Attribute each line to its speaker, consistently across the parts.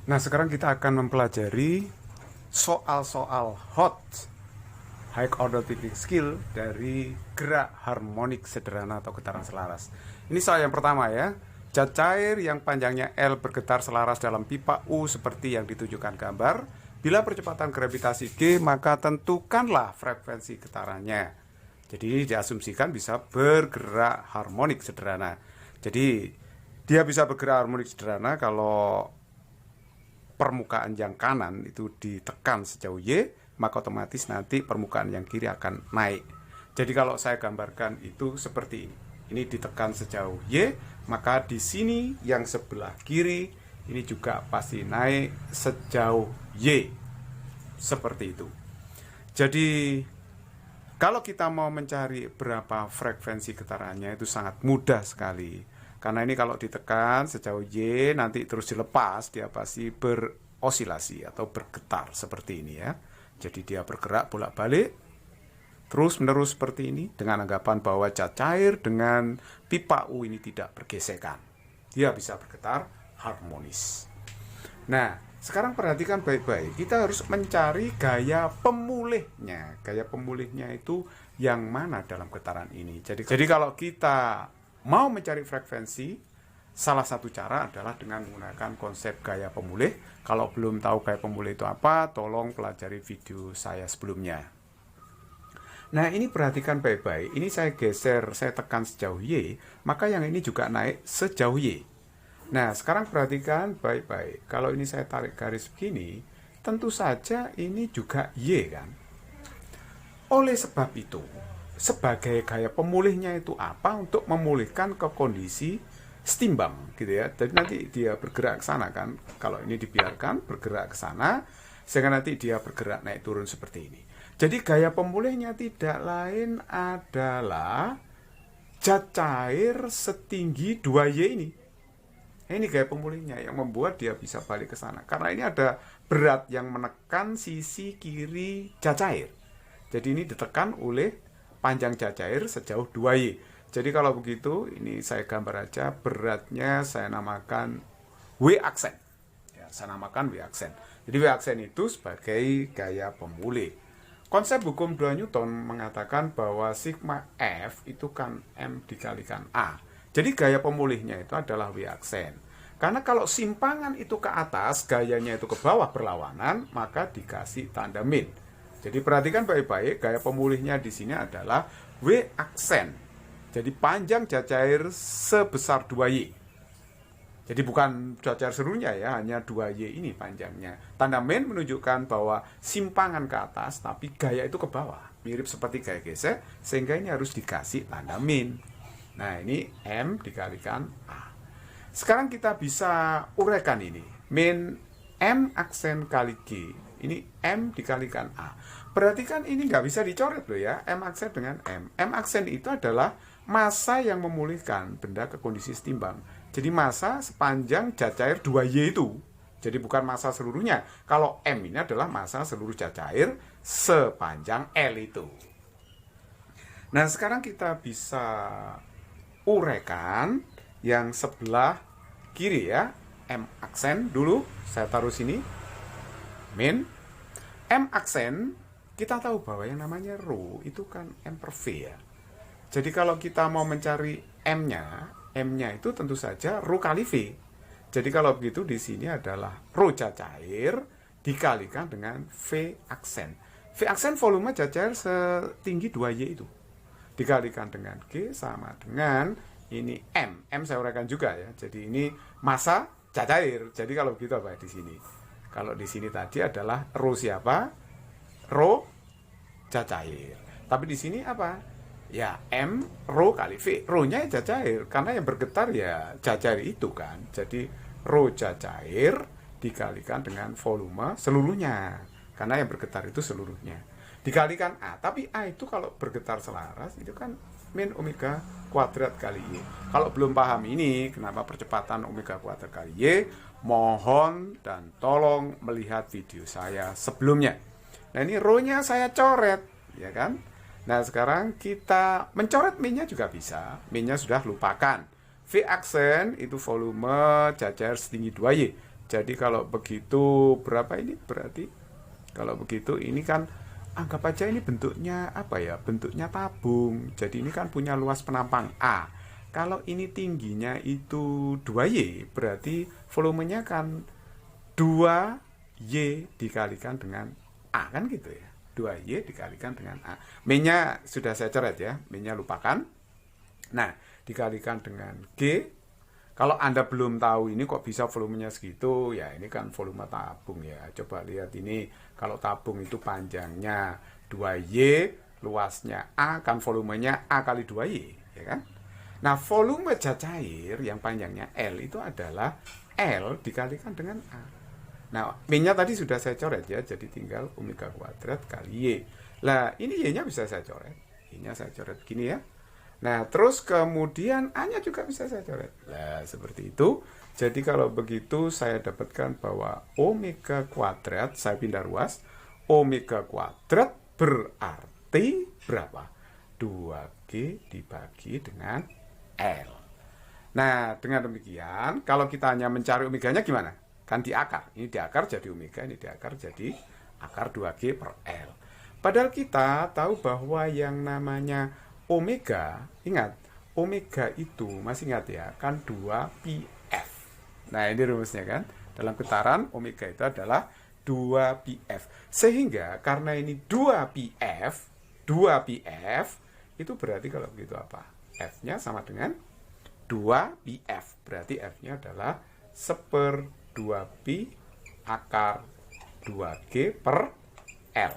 Speaker 1: Nah, sekarang kita akan mempelajari soal-soal hot high order thinking skill dari gerak harmonik sederhana atau getaran selaras. Ini soal yang pertama ya. Zat cair yang panjangnya L bergetar selaras dalam pipa U seperti yang ditunjukkan gambar. Bila percepatan gravitasi G, maka tentukanlah frekuensi getarannya. Jadi diasumsikan bisa bergerak harmonik sederhana. Jadi dia bisa bergerak harmonik sederhana kalau permukaan yang kanan itu ditekan sejauh Y, maka otomatis nanti permukaan yang kiri akan naik. Jadi kalau saya gambarkan itu seperti ini. Ini ditekan sejauh Y, maka di sini yang sebelah kiri ini juga pasti naik sejauh Y. Seperti itu. Jadi kalau kita mau mencari berapa frekuensi getarannya itu sangat mudah sekali. Karena ini kalau ditekan sejauh Y nanti terus dilepas, dia pasti berosilasi atau bergetar seperti ini ya. Jadi dia bergerak bolak-balik terus menerus seperti ini dengan anggapan bahwa zat cair dengan pipa U ini tidak bergesekan. Dia bisa bergetar harmonis. Nah, sekarang perhatikan baik-baik. Kita harus mencari gaya pemulihnya. Gaya pemulihnya itu yang mana dalam getaran ini. Jadi kalau kita mau mencari frekuensi, salah satu cara adalah dengan menggunakan konsep gaya pemulih. Kalau belum tahu gaya pemulih itu apa, tolong pelajari video saya sebelumnya. Nah, ini perhatikan baik-baik. Ini saya geser, saya tekan sejauh Y, maka yang ini juga naik sejauh Y. Nah, sekarang perhatikan baik-baik. Kalau ini saya tarik garis begini, tentu saja ini juga Y kan. Oleh sebab itu, sebagai gaya pemulihnya itu apa? Untuk memulihkan ke kondisi setimbang gitu ya. Jadi nanti dia bergerak ke sana kan. Kalau ini dibiarkan bergerak ke sana, sehingga nanti dia bergerak naik turun seperti ini. Jadi gaya pemulihnya tidak lain adalah zat cair setinggi 2Y ini. Ini gaya pemulihnya yang membuat dia bisa balik ke sana. Karena ini ada berat yang menekan sisi kiri zat cair. Jadi ini ditekan oleh panjang zat cair sejauh 2Y. Jadi kalau begitu, ini saya gambar aja, beratnya saya namakan W aksen. Ya, saya namakan W aksen. Jadi W aksen itu sebagai gaya pemulih. Konsep hukum 2 Newton mengatakan bahwa sigma F itu kan M dikalikan A. Jadi gaya pemulihnya itu adalah W aksen. Karena kalau simpangan itu ke atas, gayanya itu ke bawah berlawanan, maka dikasih tanda min. Jadi perhatikan baik-baik, gaya pemulihnya di sini adalah W aksen. Jadi panjang zat cair sebesar 2Y. Jadi bukan zat cair seluruhnya ya, hanya 2Y ini panjangnya. Tanda min menunjukkan bahwa simpangan ke atas, tapi gaya itu ke bawah. Mirip seperti gaya gesek, sehingga ini harus dikasih tanda min. Nah, ini M dikalikan A. Sekarang kita bisa uraikan ini. Min M aksen kali G. Ini M dikalikan A. Perhatikan ini nggak bisa dicoret loh ya. M aksen dengan M. M aksen itu adalah massa yang memulihkan benda ke kondisi setimbang. Jadi massa sepanjang zat cair 2Y itu. Jadi bukan massa seluruhnya. Kalau M ini adalah massa seluruh zat cair sepanjang L itu. Nah, sekarang kita bisa uraikan yang sebelah kiri ya. M aksen dulu saya taruh sini. Min. M aksen kita tahu bahwa yang namanya rho itu kan M per V ya. Jadi kalau kita mau mencari M-nya itu tentu saja rho kali V. Jadi kalau begitu di sini adalah rho zat cair dikalikan dengan V aksen. V aksen volume zat cair setinggi 2Y itu. Dikalikan dengan G sama dengan ini M. M saya uraikan juga ya. Jadi ini massa zat cair. Jadi kalau begitu apa di sini? Kalau di sini tadi adalah rho siapa? Rho zat cair. Tapi di sini apa? Ya M rho kali V. Rho-nya zat cair karena yang bergetar ya zat cair itu kan. Jadi rho zat cair dikalikan dengan volume seluruhnya. Karena yang bergetar itu seluruhnya. Dikalikan A. Tapi A itu kalau bergetar selaras itu kan min omega kuadrat kali Y. Kalau belum paham ini kenapa percepatan omega kuadrat kali Y, mohon dan tolong melihat video saya sebelumnya. Nah, ini rho-nya saya coret, ya kan? Nah, sekarang kita mencoret min-nya juga bisa. Min-nya sudah lupakan. V aksen itu volume zat cair setinggi 2Y. Jadi kalau begitu berapa ini berarti? Kalau begitu ini kan anggap aja ini bentuknya apa ya? Bentuknya tabung. Jadi ini kan punya luas penampang A. Kalau ini tingginya itu 2Y, berarti volumenya kan 2Y dikalikan dengan A, kan gitu ya. 2Y dikalikan dengan A. M-nya sudah saya coret ya, M-nya lupakan. Nah, dikalikan dengan G. Kalau Anda belum tahu ini kok bisa volumenya segitu, ya ini kan volume tabung ya. Coba lihat ini, kalau tabung itu panjangnya 2Y, luasnya A, kan volumenya A kali 2Y, ya kan? Nah, volume zat cair yang panjangnya L itu adalah L dikalikan dengan A. Nah, M-nya tadi sudah saya coret ya, jadi tinggal omega kuadrat kali Y. Lah, ini Y-nya bisa saya coret. Y-nya saya coret gini ya. Nah, terus kemudian A-nya juga bisa saya coret. Nah, seperti itu. Jadi kalau begitu saya dapatkan bahwa omega kuadrat, saya pindah ruas, omega kuadrat berarti berapa? 2G dibagi dengan L. Nah, dengan demikian, kalau kita hanya mencari omeganya gimana? Kan di akar. Ini di akar jadi omega, ini di akar jadi akar 2G per L. Padahal kita tahu bahwa yang namanya omega, ingat, omega itu, masih ingat ya, kan 2πf. Nah, ini rumusnya kan. Dalam getaran, omega itu adalah 2πf. Sehingga, karena ini 2πf, itu berarti kalau begitu apa? F-nya sama dengan 2πf. Berarti F-nya adalah 1/2π akar 2G per L.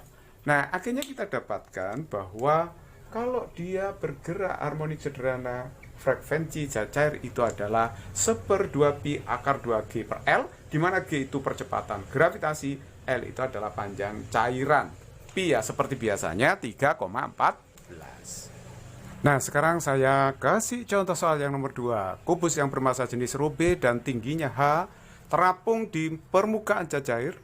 Speaker 1: Nah, akhirnya kita dapatkan bahwa kalau dia bergerak harmonik sederhana, frekuensi zat cair itu adalah 1/2π akar 2G per L, di mana G itu percepatan gravitasi, L itu adalah panjang cairan. Pi ya seperti biasanya 3,14. Nah, sekarang saya kasih contoh soal yang nomor 2. Kubus yang bermassa jenis ρ B dan tingginya H terapung di permukaan zat cair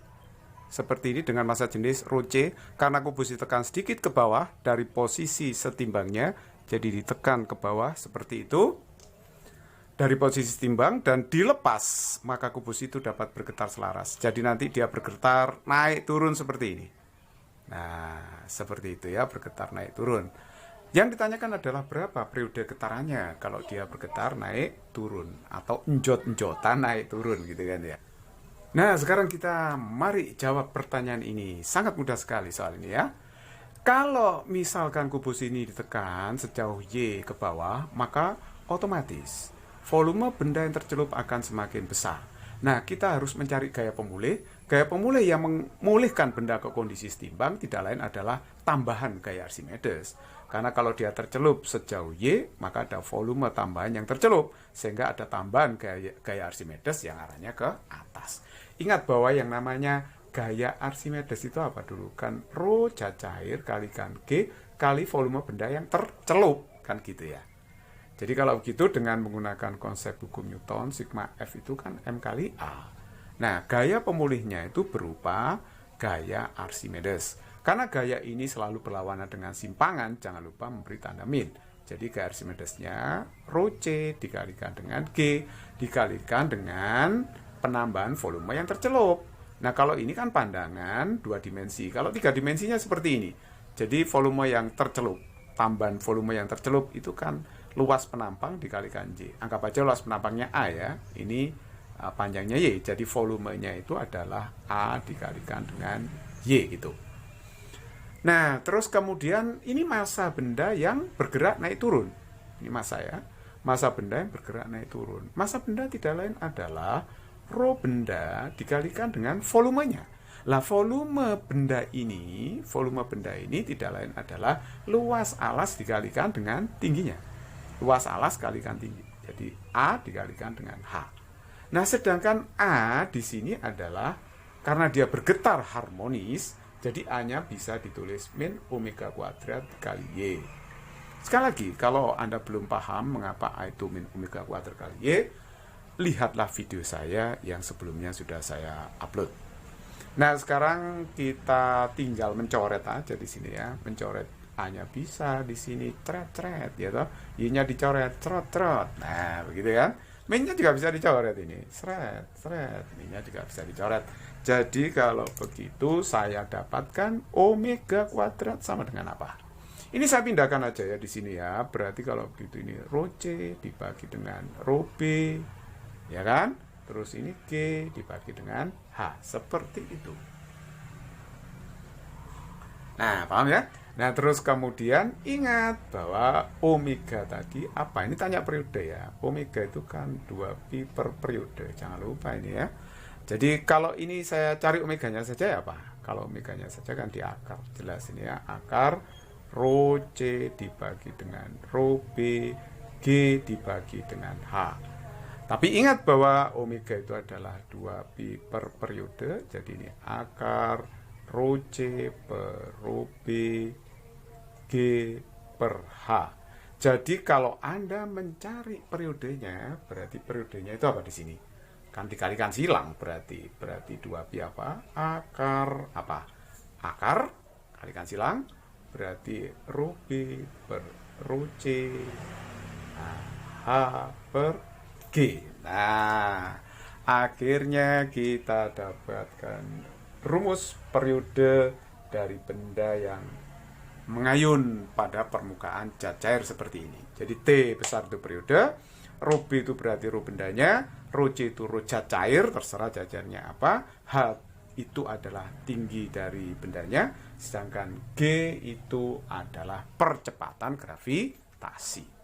Speaker 1: seperti ini dengan massa jenis ρ C. Karena kubus ditekan sedikit ke bawah dari posisi setimbangnya, jadi ditekan ke bawah seperti itu dari posisi setimbang dan dilepas, maka kubus itu dapat bergetar selaras. Jadi nanti dia bergetar naik turun seperti ini. Nah, seperti itu ya, bergetar naik turun. Yang ditanyakan adalah berapa periode getarannya kalau dia bergetar naik turun atau enjot-enjotan naik turun gitu kan ya. Nah, sekarang kita mari jawab pertanyaan ini. Sangat mudah sekali soal ini ya. Kalau misalkan kubus ini ditekan sejauh Y ke bawah, maka otomatis volume benda yang tercelup akan semakin besar. Nah, kita harus mencari gaya pemulih. Gaya pemulih yang memulihkan benda ke kondisi setimbang tidak lain adalah tambahan gaya Archimedes. Karena kalau dia tercelup sejauh Y, maka ada volume tambahan yang tercelup. Sehingga ada tambahan gaya Archimedes yang arahnya ke atas. Ingat bahwa yang namanya gaya Archimedes itu apa dulu? Kan ρ zat cair kalikan G kali volume benda yang tercelup. Kan gitu ya. Jadi kalau begitu dengan menggunakan konsep hukum Newton, sigma F itu kan M kali A. Nah, gaya pemulihnya itu berupa gaya Archimedes. Karena gaya ini selalu berlawanan dengan simpangan, jangan lupa memberi tanda min. Jadi gaya Archimedesnya ρ C dikalikan dengan G dikalikan dengan penambahan volume yang tercelup. Nah, kalau ini kan pandangan 2 dimensi. Kalau 3 dimensinya seperti ini. Jadi volume yang tercelup, tambahan volume yang tercelup itu kan luas penampang dikalikan Y. Anggap aja luas penampangnya A ya. Ini panjangnya Y. Jadi volumenya itu adalah A dikalikan dengan Y gitu. Nah, terus kemudian ini massa benda yang bergerak naik turun. Ini massa ya. Massa benda yang bergerak naik turun. Massa benda tidak lain adalah ρ benda dikalikan dengan volumenya. Lah, volume benda ini tidak lain adalah luas alas dikalikan dengan tingginya. Luas alas kalikan tinggi. Jadi A dikalikan dengan H. Nah, sedangkan A di sini adalah karena dia bergetar harmonis, jadi A-nya bisa ditulis min omega kuadrat kali Y. Sekali lagi, kalau Anda belum paham mengapa A itu min omega kuadrat kali Y, lihatlah video saya yang sebelumnya sudah saya upload. Nah, sekarang kita tinggal mencoret aja di sini ya. Mencoret A-nya bisa di sini, tret-tret, ya toh. Y-nya dicoret, trot-trot. Nah, begitu kan. Min-nya juga bisa dicoret ini. Seret, seret. Min-nya juga bisa dicoret. Jadi kalau begitu saya dapatkan omega kuadrat sama dengan apa? Ini saya pindahkan aja ya di sini ya. Berarti kalau begitu ini rho C dibagi dengan rho B, ya kan? Terus ini G dibagi dengan H. Seperti itu. Nah, paham ya? Nah, terus kemudian ingat bahwa omega tadi apa? Ini tanya periode ya. Omega itu kan 2pi per periode. Jangan lupa ini ya. Jadi kalau ini saya cari omeganya saja ya apa? Kalau omeganya saja kan di akar. Jelas ini ya. Akar rho C dibagi dengan rho B, G dibagi dengan H. Tapi ingat bahwa omega itu adalah 2pi per periode. Jadi ini akar rho C per rho B G per H. Jadi kalau Anda mencari periodenya, berarti periodenya itu apa di sini? Kan dikalikan silang berarti 2pi apa? Akar apa? Akar kalikan silang berarti rho B per rho C H per G. Nah, akhirnya kita dapatkan rumus periode dari benda yang mengayun pada permukaan zat cair seperti ini. Jadi T besar itu periode, rho B itu berarti rho bendanya, rho C itu rho zat cair, terserah jajarnya apa, H itu adalah tinggi dari bendanya, sedangkan G itu adalah percepatan gravitasi.